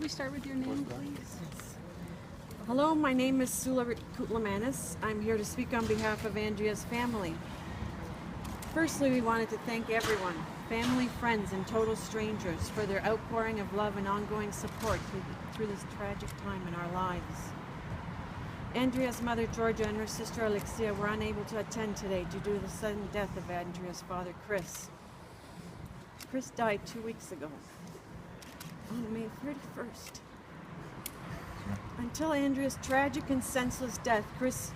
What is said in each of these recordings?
we start with your name, please? Hello, my name is Sula Kutlamanis. I'm here to speak on behalf of Andrea's family. Firstly, we wanted to thank everyone, family, friends, and total strangers, for their outpouring of love and ongoing support through this tragic time in our lives. Andrea's mother, Georgia, and her sister, Alexia, were unable to attend today due to the sudden death of Andrea's father, Chris. Chris died 2 weeks ago, on May 31st. Until Andrea's tragic and senseless death, Chris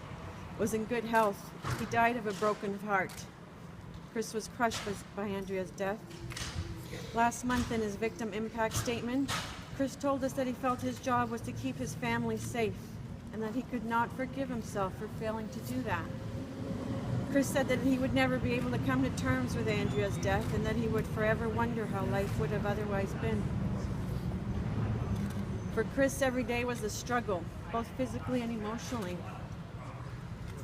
was in good health. He died of a broken heart. Chris was crushed by Andrea's death. Last month, in his victim impact statement, Chris told us that he felt his job was to keep his family safe and that he could not forgive himself for failing to do that. Chris said that he would never be able to come to terms with Andrea's death and that he would forever wonder how life would have otherwise been. For Chris, every day was a struggle, both physically and emotionally.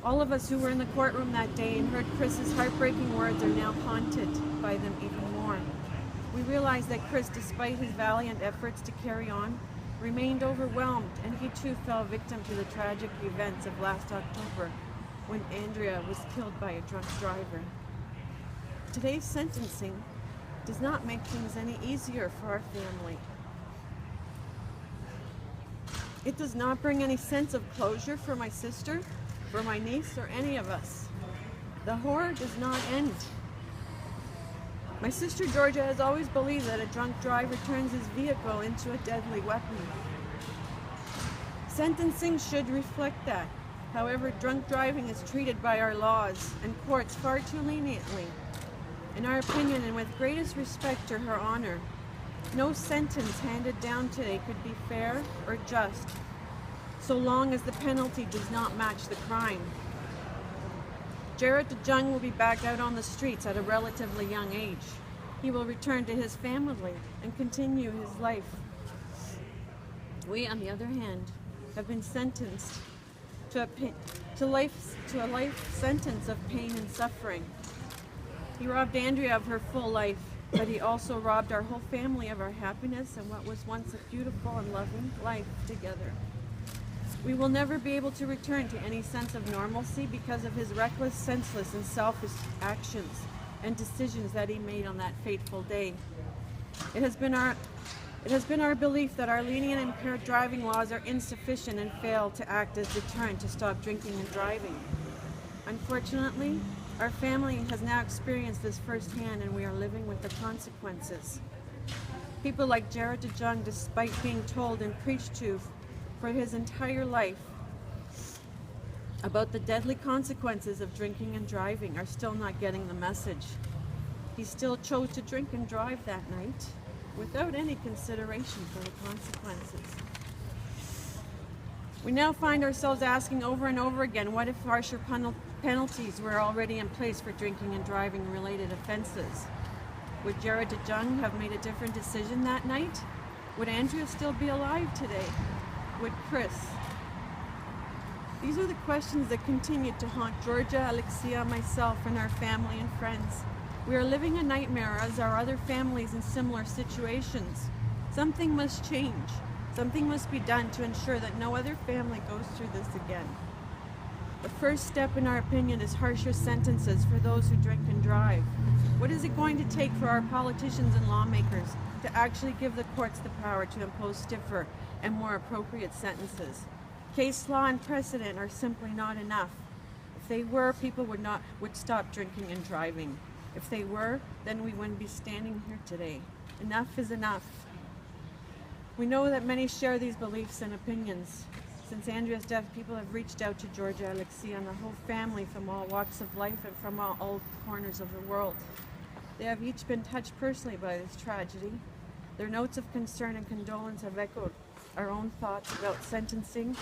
All of us who were in the courtroom that day and heard Chris's heartbreaking words are now haunted by them even more. We realized that Chris, despite his valiant efforts to carry on, remained overwhelmed, and he too fell victim to the tragic events of last October when Andrea was killed by a drunk driver. Today's sentencing does not make things any easier for our family. It does not bring any sense of closure for my sister, for my niece, or any of us. The horror does not end. My sister Georgia has always believed that a drunk driver turns his vehicle into a deadly weapon. Sentencing should reflect that. However, drunk driving is treated by our laws and courts far too leniently. In our opinion, and with greatest respect to her honor, no sentence handed down today could be fair or just, so long as the penalty does not match the crime. DeJong will be back out on the streets at a relatively young age. He will return to his family and continue his life. We, on the other hand, have been sentenced to a life sentence of pain and suffering. He robbed Andrea of her full life, but he also robbed our whole family of our happiness and what was once a beautiful and loving life together. We will never be able to return to any sense of normalcy because of his reckless, senseless, and selfish actions and decisions that he made on that fateful day. It has been our belief that our lenient and impaired driving laws are insufficient and fail to act as deterrent to stop drinking and driving. Unfortunately, our family has now experienced this firsthand, and we are living with the consequences. People like DeJong, despite being told and preached to for his entire life about the deadly consequences of drinking and driving, are still not getting the message. He still chose to drink and drive that night without any consideration for the consequences. We now find ourselves asking over and over again, what if harsher penalties were already in place for drinking and driving related offenses? Would DeJong have made a different decision that night? Would Andrea still be alive today? Would Chris? These are the questions that continue to haunt Georgia, Alexia, myself, and our family and friends. We are living a nightmare as are other families in similar situations. Something must change. Something must be done to ensure that no other family goes through this again. The first step, in our opinion, is harsher sentences for those who drink and drive. What is it going to take for our politicians and lawmakers to actually give the courts the power to impose stiffer and more appropriate sentences? Case law and precedent are simply not enough. If they were, people would stop drinking and driving. If they were, then we wouldn't be standing here today. Enough is enough. We know that many share these beliefs and opinions. Since Andrea's death, people have reached out to Georgia, Alexia, and the whole family from all walks of life and from all corners of the world. They have each been touched personally by this tragedy. Their notes of concern and condolence have echoed our own thoughts about sentencing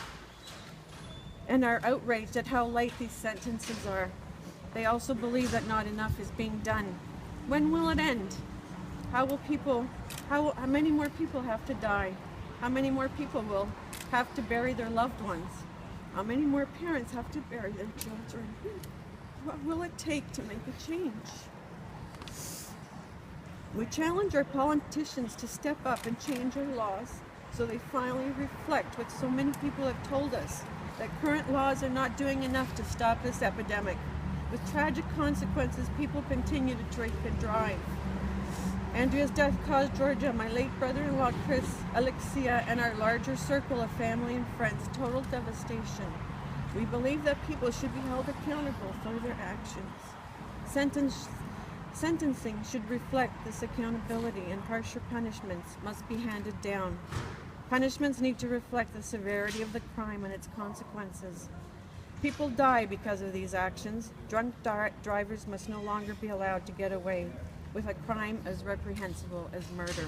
and are outraged at how light these sentences are. They also believe that not enough is being done. When will it end? How many more people have to die? How many more people will have to bury their loved ones? How many more parents have to bury their children? What will it take to make a change? We challenge our politicians to step up and change our laws so they finally reflect what so many people have told us, that current laws are not doing enough to stop this epidemic. With tragic consequences, people continue to drink and drive. Andrea's death caused Georgia, my late brother-in-law Chris, Alexia, and our larger circle of family and friends total devastation. We believe that people should be held accountable for their actions. Sentencing should reflect this accountability, and harsher punishments must be handed down. Punishments need to reflect the severity of the crime and its consequences. People die because of these actions. Drunk drivers must no longer be allowed to get away with a crime as reprehensible as murder.